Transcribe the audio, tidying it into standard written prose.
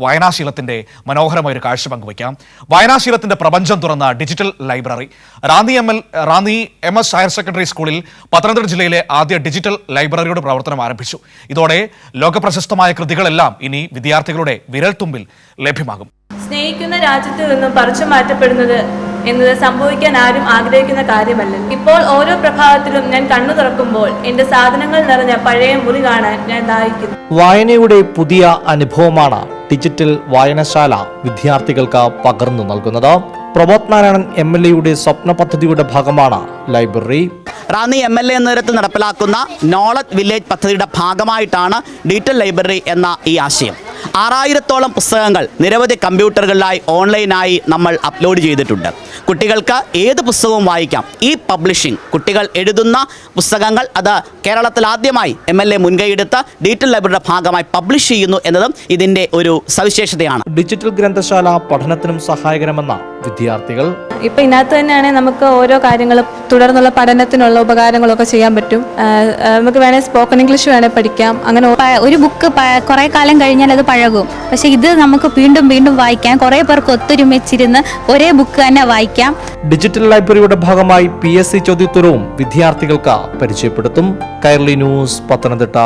വായനാശീലത്തിന്റെ മനോഹരമായ ഒരു കാഴ്ച പങ്കുവയ്ക്കാം. വായനാശീലത്തിന്റെ പ്രപഞ്ചം തുറന്ന digital library Ranni MS higher secondary സ്കൂളിൽ പത്തനംതിട്ട ജില്ലയിലെ ആദ്യ ഡിജിറ്റൽ ലൈബ്രറിയുടെ പ്രവർത്തനം ആരംഭിച്ചു. ഇതോടെ ലോകപ്രശസ്തമായ കൃതികളെല്ലാം ഇനി വിദ്യാർത്ഥികളുടെ വിരൽത്തുമ്പിൽ ലഭ്യമാകും. സ്നേഹിക്കുന്ന രാജ്യത്ത് നിന്നും പറിച്ചു മാറ്റപ്പെടുന്നത് എന്നത് സംഭവിക്കാൻ ആരും ആഗ്രഹിക്കുന്ന കാര്യമല്ല. ഇപ്പോൾ ഓരോ പ്രഭാതത്തിലും ഞാൻ കണ്ണു തുറക്കുമ്പോൾ എന്റെ സാധനങ്ങൾ നിറഞ്ഞ പഴയ മുറി കാണാൻ ഞാൻ ദാഹിക്കുന്നു. വായനയുടെ പുതിയ അനുഭവമാണ് ഡിജിറ്റൽ വായനശാല വിദ്യാർത്ഥികൾക്ക് പകർന്നു നൽകുന്നത്. പ്രമോദ് നാരായണൻ MLA സ്വപ്ന പദ്ധതിയുടെ ഭാഗമാണ് ലൈബ്രറി. റാന്നി MLA നേതൃത്വത്തിൽ നടപ്പിലാക്കുന്ന നോളജ് വില്ലേജ് പദ്ധതിയുടെ ഭാഗമായിട്ടാണ് ഡിജിറ്റൽ ലൈബ്രറി എന്ന ഈ ആശയം. 6000-ഓളം പുസ്തകങ്ങൾ നിരവധി കമ്പ്യൂട്ടറുകളിലായി ഓൺലൈനായി നമ്മൾ അപ്ലോഡ് ചെയ്തിട്ടുണ്ട്. കുട്ടികൾക്ക് ഏത് പുസ്തകവും വായിക്കാം. ഈ പബ്ലിഷിംഗ് കുട്ടികൾ എഴുതുന്ന പുസ്തകങ്ങൾ അത് കേരളത്തിൽ ആദ്യമായി MLA മുൻകൈയെടുത്ത് ഡിജിറ്റൽ ലൈബ്രറിയുടെ ഭാഗമായി പബ്ലിഷ് ചെയ്യുന്നു എന്നതും ഇതിൻ്റെ ഒരു സവിശേഷതയാണ്. ഡിജിറ്റൽ ഗ്രന്ഥശാല പഠനത്തിനും സഹായകരമെന്ന വിദ്യാർത്ഥികൾ. ഇപ്പം ഇതിനകത്ത് തന്നെയാണെങ്കിൽ നമുക്ക് ഓരോ കാര്യങ്ങളും തുടർന്നുള്ള പഠനത്തിനുള്ള ഉപകാരങ്ങളൊക്കെ ചെയ്യാൻ പറ്റും. നമുക്ക് വേണേൽ സ്പോക്കൺ ഇംഗ്ലീഷ് വേണേൽ പഠിക്കാം. അങ്ങനെ ഒരു ബുക്ക് കുറേ കാലം കഴിഞ്ഞാൽ അത് പഴകും. പക്ഷെ ഇത് നമുക്ക് വീണ്ടും വീണ്ടും വായിക്കാം. കുറേ പേർക്ക് ഒത്തൊരുമിച്ചിരുന്ന് ഒരേ ബുക്ക് തന്നെ വായിക്കാം. ഡിജിറ്റൽ ലൈബ്രറിയുടെ ഭാഗമായി PSC ചോദ്യോത്തരവും വിദ്യാർത്ഥികൾക്ക് പരിചയപ്പെടുത്തും. കൈരളി ന്യൂസ്, പത്തനംതിട്ട.